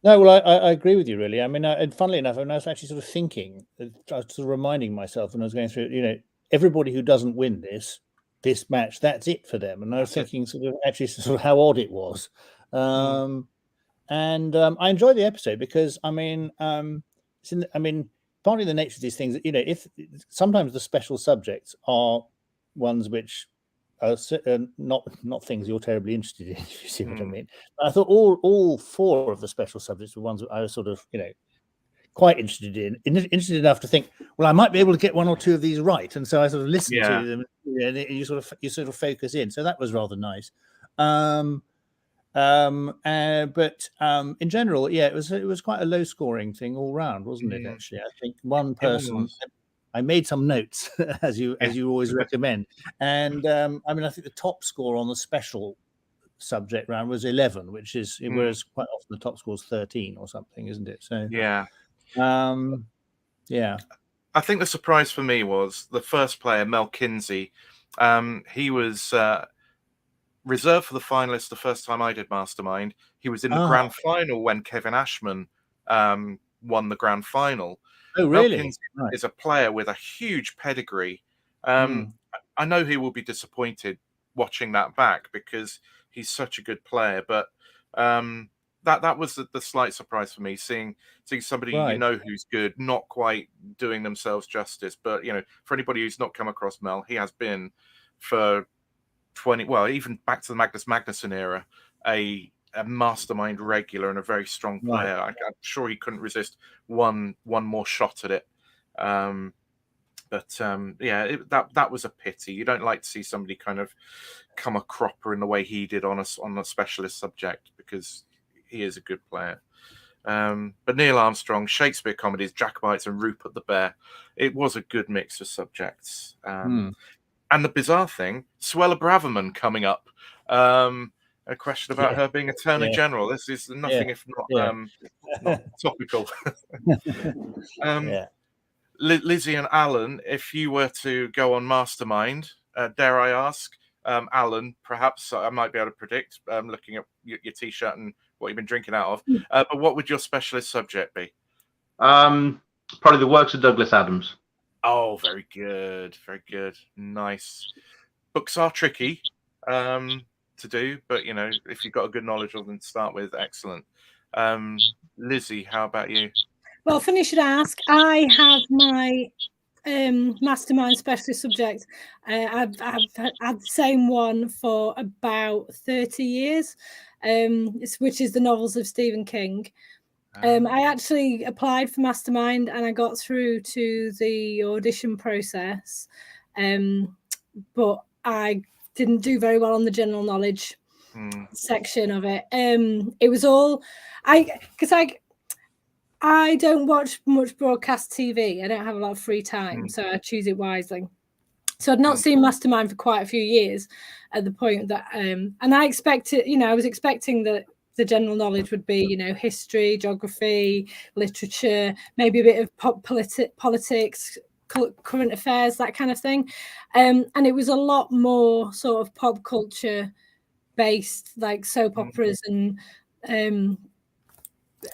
Speaker 3: No, well, I agree with you, really. I mean, and funnily enough, I was actually sort of thinking, I was sort of reminding myself when I was going through, everybody who doesn't win this match, that's it for them. And I was thinking sort of how odd it was. And I enjoyed the episode because, partly the nature of these things, if sometimes the special subjects are ones which are not things you're terribly interested in, if you see what I mean. But I thought all 4 of the special subjects were ones that I was sort of, quite interested enough to think, well, I might be able to get 1 or 2 of these right. And so I sort of listened to them, and you sort of focus in. So that was rather nice. But in general, it was quite a low scoring thing all round, wasn't it? Actually, I think one person. I made some notes as you always recommend, and I think the top score on the special subject round was 11, which is whereas quite often the top score is 13 or something, isn't it? So
Speaker 1: I think the surprise for me was the first player, Mel Kinsey. He was reserved for the finalists the first time I did Mastermind. He was in the grand final when Kevin Ashman won the grand final.
Speaker 3: Oh,
Speaker 1: Mel
Speaker 3: really?
Speaker 1: Kinsey is a player with a huge pedigree. I know he will be disappointed watching that back because he's such a good player, but that was the slight surprise for me, seeing somebody you know who's good, not quite doing themselves justice. But for anybody who's not come across Mel, he has been for 20, well, even back to the Magnus Magnusson era, a Mastermind regular and a very strong player. I'm sure he couldn't resist one more shot at it. That was a pity. You don't like to see somebody kind of come a cropper in the way he did on a specialist subject, because he is a good player. But Neil Armstrong, Shakespeare comedies, Jacobites, and Rupert the Bear. It was a good mix of subjects. And the bizarre thing, Suella Braverman coming up. A question about her being Attorney General. This is nothing if not topical. Lizzie and Alan, if you were to go on Mastermind, dare I ask, Alan, perhaps I might be able to predict, looking at your T-shirt and what you've been drinking out of, but what would your specialist subject be?
Speaker 2: Probably the works of Douglas Adams.
Speaker 1: Oh, very good. Very good. Nice. Books are tricky to do, but, if you've got a good knowledge of them to start with, excellent. Lizzie, how about you?
Speaker 4: Well, funny you should ask. I have my Mastermind specialist subject. I've had the same one for about 30 years, which is the novels of Stephen King. I actually applied for Mastermind and I got through to the audition process, but I didn't do very well on the general knowledge section of it. It was all because I don't watch much broadcast TV. I don't have a lot of free time, so I choose it wisely. So I'd not seen Mastermind for quite a few years at the point that, and I expected, I was expecting that the general knowledge would be, history, geography, literature, maybe a bit of politics, current affairs, that kind of thing. And it was a lot more sort of pop culture based, like soap operas and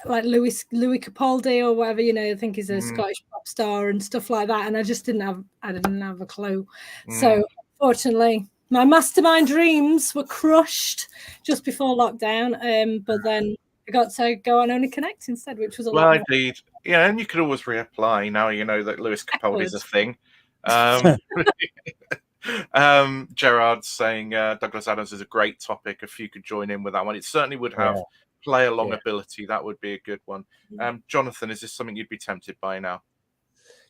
Speaker 4: like Louis Capaldi or whatever, I think he's a Scottish pop star and stuff like that. And I just didn't have a clue. So unfortunately, my Mastermind dreams were crushed just before lockdown. But then I got to go on Only Connect instead, which was a lot more.
Speaker 1: Indeed. Yeah, and you could always reapply now you know that Louis Capaldi is a thing. Gerard's saying Douglas Adams is a great topic. If you could join in with that one, it certainly would have play along ability. That would be a good one. Jonathan, is this something you'd be tempted by now?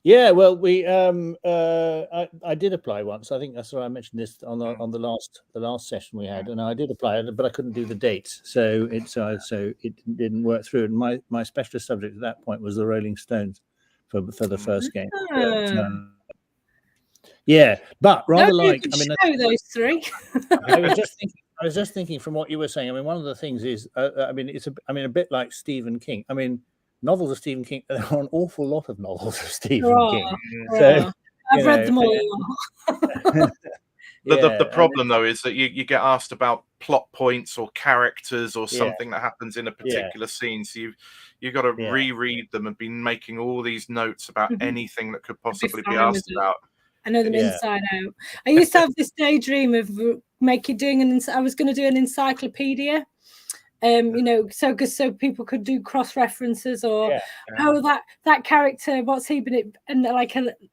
Speaker 3: Yeah, well, we I did apply once. I think that's why I mentioned this on the last session we had, and I did apply, but I couldn't do the dates, so it didn't work through. And my specialist subject at that point was the Rolling Stones for the first game. But rather like, I mean,
Speaker 4: those three.
Speaker 3: I was just thinking from what you were saying. I mean, one of the things is, it's a bit like Stephen King. I mean, novels of Stephen King. There are an awful lot of novels of Stephen King. So,
Speaker 4: I've read them all.
Speaker 1: The problem, though, is that you get asked about plot points or characters or something that happens in a particular scene. So you've got to reread them and be making all these notes about anything that could possibly be asked about.
Speaker 4: I know them inside out. I used to have this daydream of I was going to do an encyclopedia, so people could do cross references or that character, what's he been, and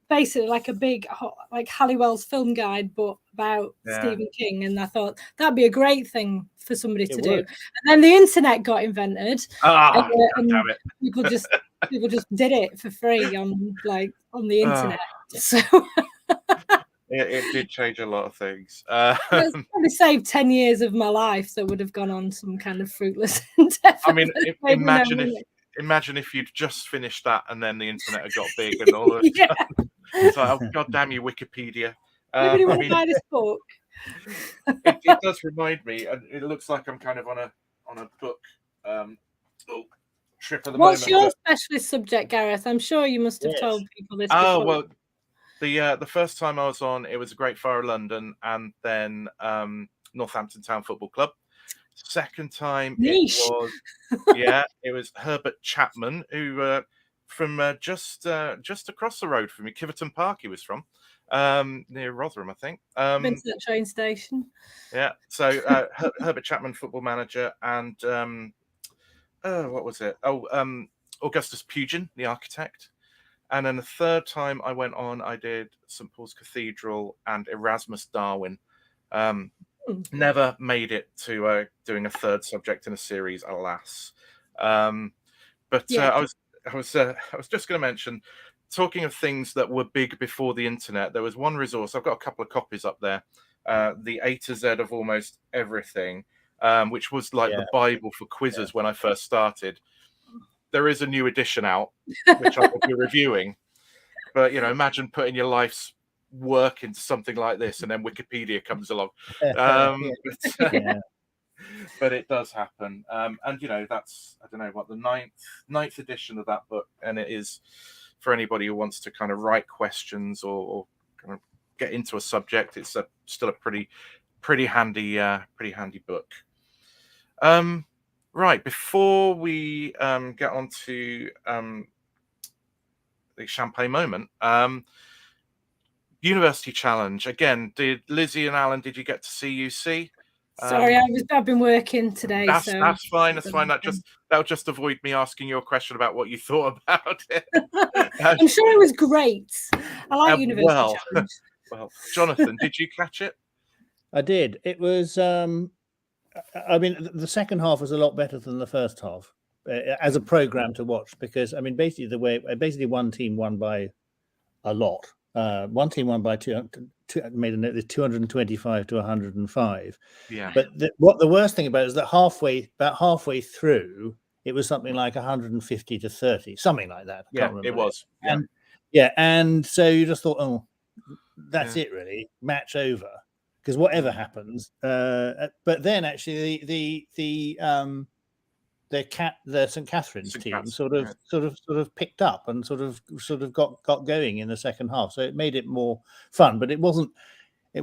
Speaker 4: basically like a big like Halliwell's film guide, but about Stephen King. And I thought that'd be a great thing for somebody to do. And then the internet got invented, and
Speaker 1: damn it.
Speaker 4: people just did it for free on the internet. So.
Speaker 1: It did change a lot of things.
Speaker 4: It's probably saved 10 years of my life that would have gone on some kind of fruitless endeavor.
Speaker 1: I mean, imagine if you'd just finished that and then the internet had got big and all of that. It's like, oh, God damn you, Wikipedia.
Speaker 4: Nobody want to buy this book.
Speaker 1: It does remind me, and it looks like I'm kind of on a book trip of the
Speaker 4: What's
Speaker 1: moment.
Speaker 4: your specialist subject, Gareth? I'm sure you must have told people this before.
Speaker 1: Oh, well, the first time I was on, it was a Great Fire of London, and then Northampton Town Football Club. Second time
Speaker 4: Niche.
Speaker 1: it was Herbert Chapman, who from just across the road from me, Kiverton Park he was from, near Rotherham, I think.
Speaker 4: Been to that train station.
Speaker 1: Yeah, so Herbert Chapman, football manager, and what was it? Augustus Pugin, the architect. And then the third time I went on, I did St Paul's Cathedral and Erasmus Darwin. Never made it to doing a third subject in a series, alas. But I was just going to mention, talking of things that were big before the internet, there was one resource. I've got a couple of copies up there. The A to Z of almost everything, which was like the Bible for quizzes when I first started. There is a new edition out, which I will be reviewing. But, imagine putting your life's work into something like this, and then Wikipedia comes along. But it does happen. And, that's, I don't know, what, the ninth edition of that book. And it is for anybody who wants to kind of write questions or kind of get into a subject. It's still a pretty handy book. Right, before we get on to the champagne moment, University Challenge. Again, did Lizzie and Alan, did you get to see UC?
Speaker 4: Sorry, I've been working today.
Speaker 1: That's fine.
Speaker 4: That'll
Speaker 1: just avoid me asking you a question about what you thought about it.
Speaker 4: I'm sure it was great. I like University Challenge.
Speaker 1: Well, Jonathan, did you catch it?
Speaker 3: I did. It was. I mean, the second half was a lot better than the first half as a program to watch, because basically one team won by a lot. One team won by made a note, 225 to 105.
Speaker 1: Yeah.
Speaker 3: But the worst thing about it is that about halfway through, it was something like 150 to 30, something like that. I can't remember.
Speaker 1: It was.
Speaker 3: And so you just thought, oh, that's it, really, match over. Because whatever happens, but then actually the St Catherine's team sort of picked up and sort of got going in the second half, so it made it more fun. But it wasn't. I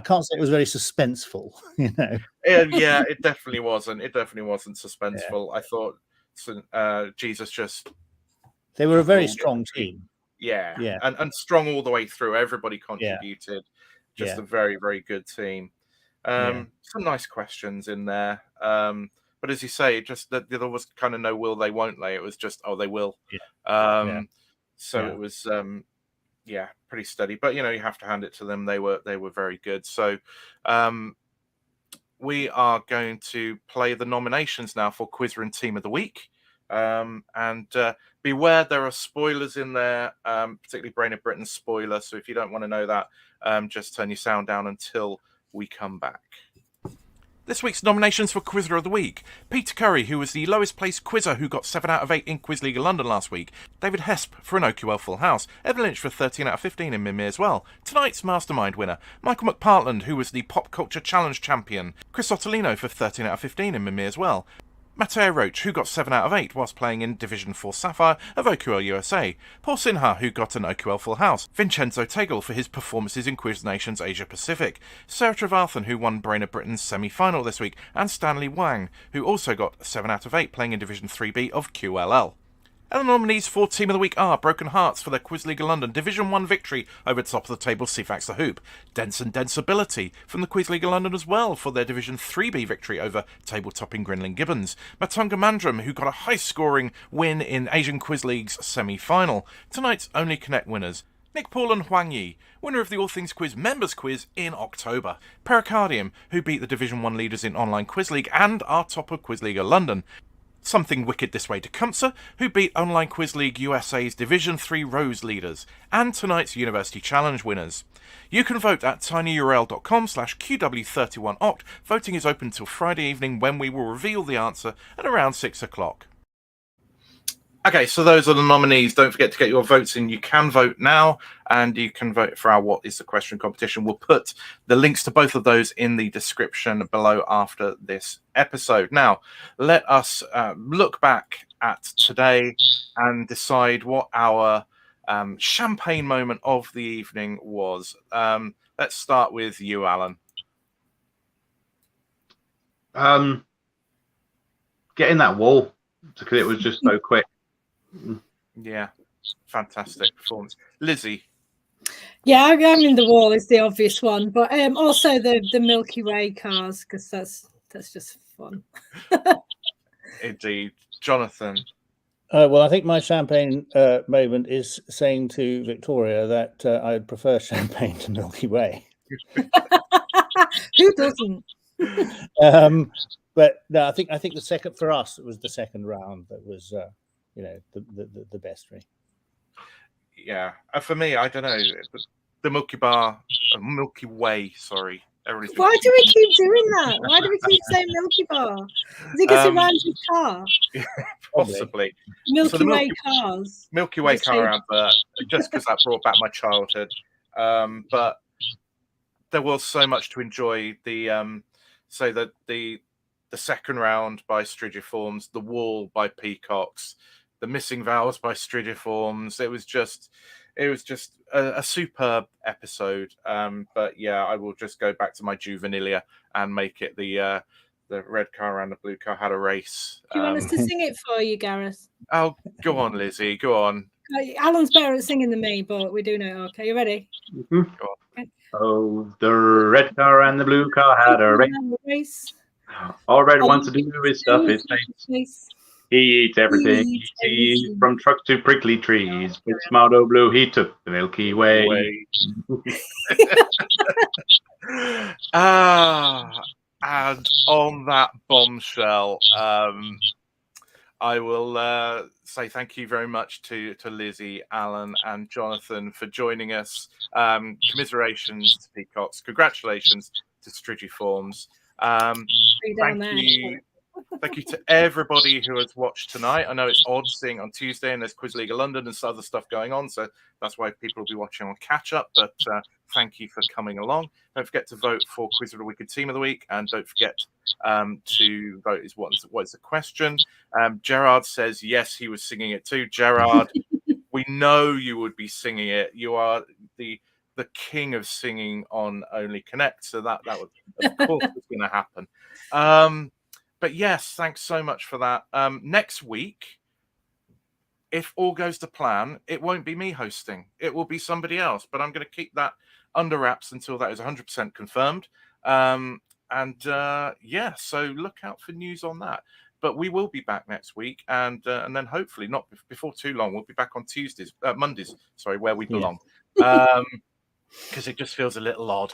Speaker 3: can't say it was very suspenseful,
Speaker 1: Yeah, it definitely wasn't. It definitely wasn't suspenseful. I thought Jesus just.
Speaker 3: They were a very strong team.
Speaker 1: Yeah, and strong all the way through. Everybody contributed. Just a very, very good team. Some nice questions in there. But as you say, just that there was kind of no will they, won't they. It was just, they will. So it was, pretty steady. But, you have to hand it to them. They were very good. So we are going to play the nominations now for Quizzer and Team of the Week. And beware, there are spoilers in there, particularly Brain of Britain spoiler. So if you don't want to know that, just turn your sound down until we come back. This week's nominations for Quizzer of the Week: Peter Curry, who was the lowest placed quizzer who got 7 out of 8 in Quiz League of London last week; David Hesp for an OQL Full House; Evan Lynch for 13 out of 15 in Mimir as well; tonight's Mastermind winner, Michael McPartland, who was the Pop Culture Challenge champion; Chris Ottolino for 13 out of 15 in Mimir as well; Matteo Roach, who got 7 out of 8 whilst playing in Division 4 Sapphire of OQL USA; Paul Sinha, who got an OQL Full House; Vincenzo Tegel for his performances in Quiz Nations Asia Pacific; Sarah Trevarthen, who won Brain of Britain's semi-final this week; and Stanley Wang, who also got 7 out of 8 playing in Division 3B of QLL. And the nominees for Team of the Week are Broken Hearts for their Quiz League of London Division 1 victory over top of the table Ceefax the Hoop; Dense and Denseability from the Quiz League of London as well for their Division 3B victory over table-topping Grinling Gibbons; Matunga Mandram, who got a high-scoring win in Asian Quiz League's semi-final; tonight's Only Connect winners: Nick Paul and Huang Yi, winner of the All Things Quiz Members Quiz in October; Pericardium, who beat the Division 1 leaders in Online Quiz League and are top of Quiz League of London; Something Wicked This Way to Kamsa, who beat Online Quiz League USA's Division 3 Rose leaders; and tonight's University Challenge winners. You can vote at tinyurl.com/QW31oct. Voting is open till Friday evening, when we will reveal the answer at around 6 o'clock. Okay, so those are the nominees. Don't forget to get your votes in. You can vote now, and you can vote for our What is the Question competition. We'll put the links to both of those in the description below after this episode. Now, let us look back at today and decide what our champagne moment of the evening was. Let's start with you, Alan.
Speaker 2: Getting that wall, because it was just so quick.
Speaker 1: Yeah, fantastic performance. Lizzie.
Speaker 4: Yeah, I mean the wall is the obvious one, but also the Milky Way cars, because that's just fun.
Speaker 1: Indeed. Jonathan.
Speaker 3: Well, I think my champagne moment is saying to Victoria that I'd prefer champagne to Milky Way.
Speaker 4: Who doesn't?
Speaker 3: But no, I think the second for us, it was the second round that was, the best for me.
Speaker 1: Yeah, for me, I don't know, the Milky Way. Sorry,
Speaker 4: why do we keep doing that? Why do we keep saying Milky Bar? Is it because it rhymes with car?
Speaker 1: Possibly.
Speaker 4: Milky Way cars.
Speaker 1: Milky Way car advert, just because that brought back my childhood. But there was so much to enjoy. The second round by Strigiformes, the wall by Peacocks, the missing vowels by Strigiformes. It was just a superb episode. But yeah, I will just go back to my juvenilia and make it the red car and the blue car had a race.
Speaker 4: Do you want us to sing it for you, Gareth?
Speaker 1: Oh, go on, Lizzie, go on.
Speaker 4: Alan's better at singing than me, but we do know. Okay, you ready?
Speaker 2: Mm-hmm. Go on. Okay. Oh, the red car and the blue car had a race. All Red wants to do is stuff his face. He eats everything he sees, from trucks to prickly trees. With Smarto Blue, he took the Milky Way.
Speaker 1: And on that bombshell, I will say thank you very much to Lizzie, Alan, and Jonathan for joining us. Commiserations to Peacocks. Congratulations to Strigiformes. Thank you to everybody who has watched tonight. I know it's odd seeing on Tuesday and there's Quiz League of London and some other stuff going on, so that's why people will be watching on catch up. But thank you for coming along. Don't forget to vote for Quiz of the Week and Team of the Week, and don't forget to vote is what is the question. Gerard says yes, he was singing it too. Gerard, we know you would be singing it. You are the king of singing on Only Connect, so that would of course was going to happen. But yes, thanks so much for that. Next week, if all goes to plan, it won't be me hosting. It will be somebody else, but I'm going to keep that under wraps until that is 100% confirmed. So look out for news on that. But we will be back next week, and then hopefully not before too long. We'll be back on Mondays, where we belong, because it just feels a little odd.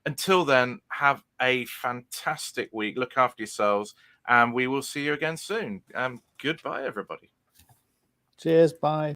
Speaker 1: Until then, have a fantastic week. Look after yourselves, and we will see you again soon. Goodbye, everybody.
Speaker 3: Cheers. Bye.